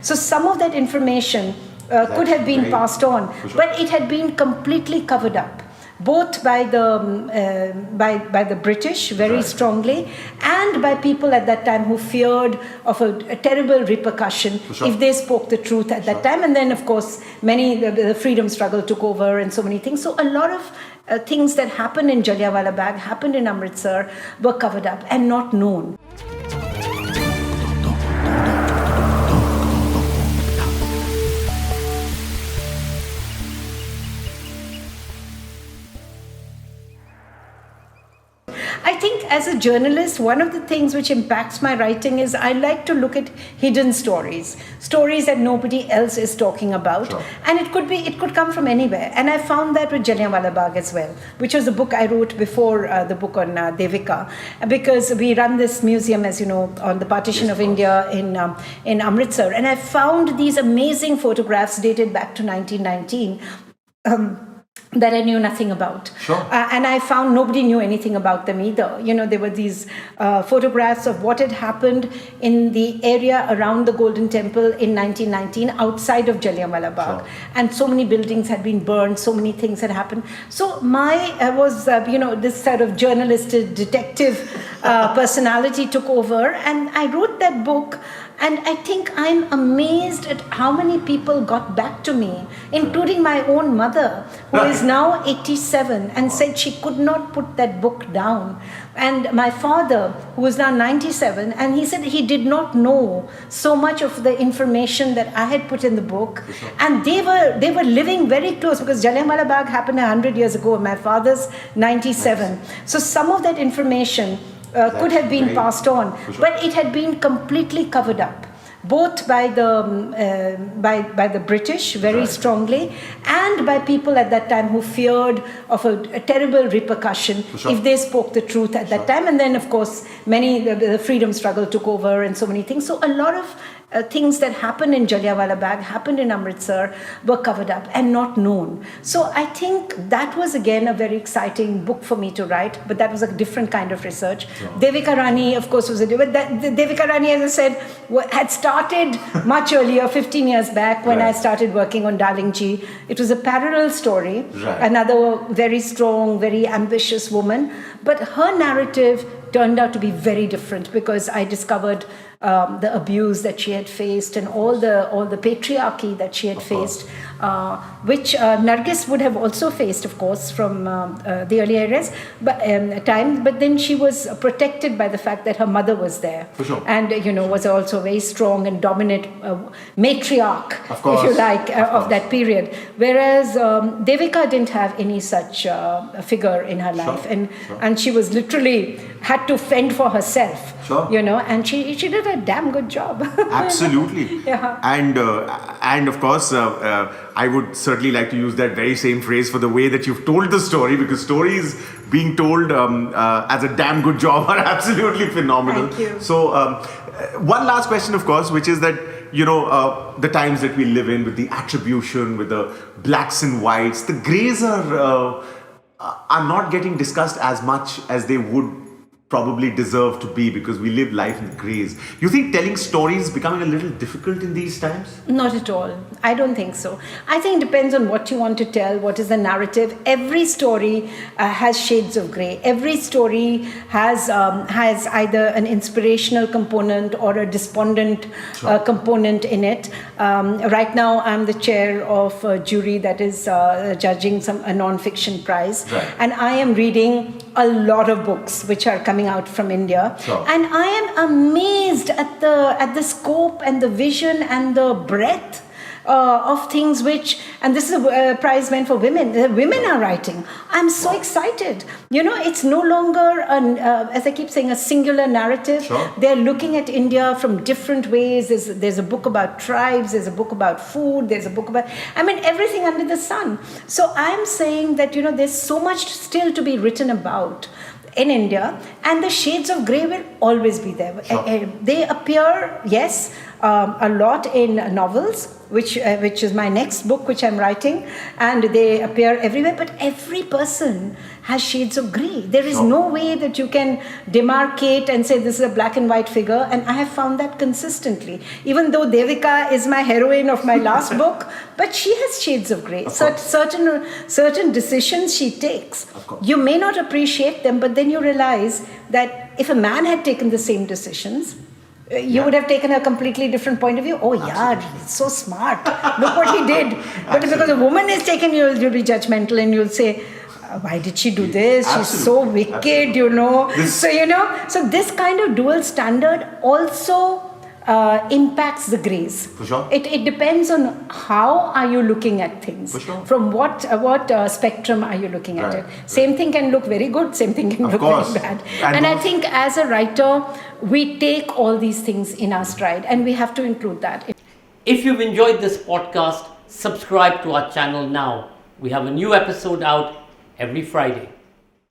So some of that information could have been passed on, but it had been completely covered up, both by the British very strongly, and by people at that time who feared of a terrible repercussion if they spoke the truth at that time. And then, of course, the freedom struggle took over and so many things. So a lot of things that happened in Jallianwala Bagh, happened in Amritsar, were covered up and not known. I think as a journalist, one of the things which impacts my writing is I like to look at hidden stories that nobody else is talking about. Sure. And it could come from anywhere. And I found that with Jallianwala Bagh as well, which was a book I wrote before the book on Devika, because we run this museum, as you know, on the Partition of India in Amritsar. And I found these amazing photographs dated back to 1919. That I knew nothing about. Sure. And I found nobody knew anything about them either. You know, there were these photographs of what had happened in the area around the Golden Temple in 1919 outside of Jallianwala Bagh. Sure. And so many buildings had been burned, so many things had happened. So this sort of journalistic detective personality took over, and I wrote that book. And I think I'm amazed at how many people got back to me, including my own mother, who is now 87, and said she could not put that book down. And my father, who is now 97, and he said he did not know so much of the information that I had put in the book. Sure. And they were living very close, because Jallianwala Bagh happened 100 years ago, and my father's 97. Nice. So some of that information could have been passed on, but it had been completely covered up, both by the British very strongly, and by people at that time who feared of a terrible repercussion if they spoke the truth at that time. And then, of course, the freedom struggle took over and so many things. So a lot of things that happened in Jallianwala Bagh, happened in Amritsar, were covered up and not known. So I think that was again a very exciting book for me to write, but that was a different kind of research. Sure. Devika Rani, of course, was Devika Rani, as I said, had started much earlier, 15 years back, when I started working on Darling Ji. It was a parallel story, another very strong, very ambitious woman, but her narrative turned out to be very different, because I discovered the abuse that she had faced, and all the patriarchy that she had faced, which Nargis would have also faced, of course, from the early eras, times. But then she was protected by the fact that her mother was there, and was also a very strong and dominant matriarch, if you like, of that period. Whereas Devika didn't have any such figure in her life, and she was literally had to fend for herself. And she did a damn good job. Absolutely. Yeah. And of course, I would certainly like to use that very same phrase for the way that you've told the story, because stories being told as a damn good job are absolutely phenomenal. Thank you. So one last question, of course, which is that, the times that we live in, with the attribution, with the blacks and whites, the grays are not getting discussed as much as they would probably deserve to be, because we live life in grays. You think telling stories is becoming a little difficult in these times? Not at all. I don't think so. I think it depends on what you want to tell, what is the narrative. Every story has shades of grey. Every story has either an inspirational component or a despondent component in it. Right now, I'm the chair of a jury that is judging a non-fiction prize. And I am reading a lot of books which are coming out from India, and I am amazed at the scope and the vision and the breadth of things and this is a prize meant for women. Women are writing. I'm so excited. It's no longer, as I keep saying, a singular narrative. They're looking at India from different ways. There's a book about tribes, there's a book about food, there's a book about, everything under the sun. So I'm saying that, there's so much still to be written about in India, and the shades of grey will always be there. They appear, yes, a lot in novels, which is my next book, which I'm writing, and they appear everywhere. But every person has shades of grey. There is no way that you can demarcate and say this is a black and white figure, and I have found that consistently. Even though Devika is my heroine of my last book, but she has shades of grey. Certain decisions she takes, you may not appreciate them, but then you realize that if a man had taken the same decisions, you would have taken a completely different point of view. Oh, yeah, he's so smart. Look what he did. But because a woman is taken, you'll be judgmental and you'll say, why did she do this? She's so wicked, So this kind of dual standard also impacts the grays. For sure. It depends on how are you looking at things. For sure. From what spectrum are you looking at it. Same thing can look very good, same thing can look very bad. And I think as a writer, we take all these things in our stride and we have to include that. If you've enjoyed this podcast, subscribe to our channel now. We have a new episode out every Friday.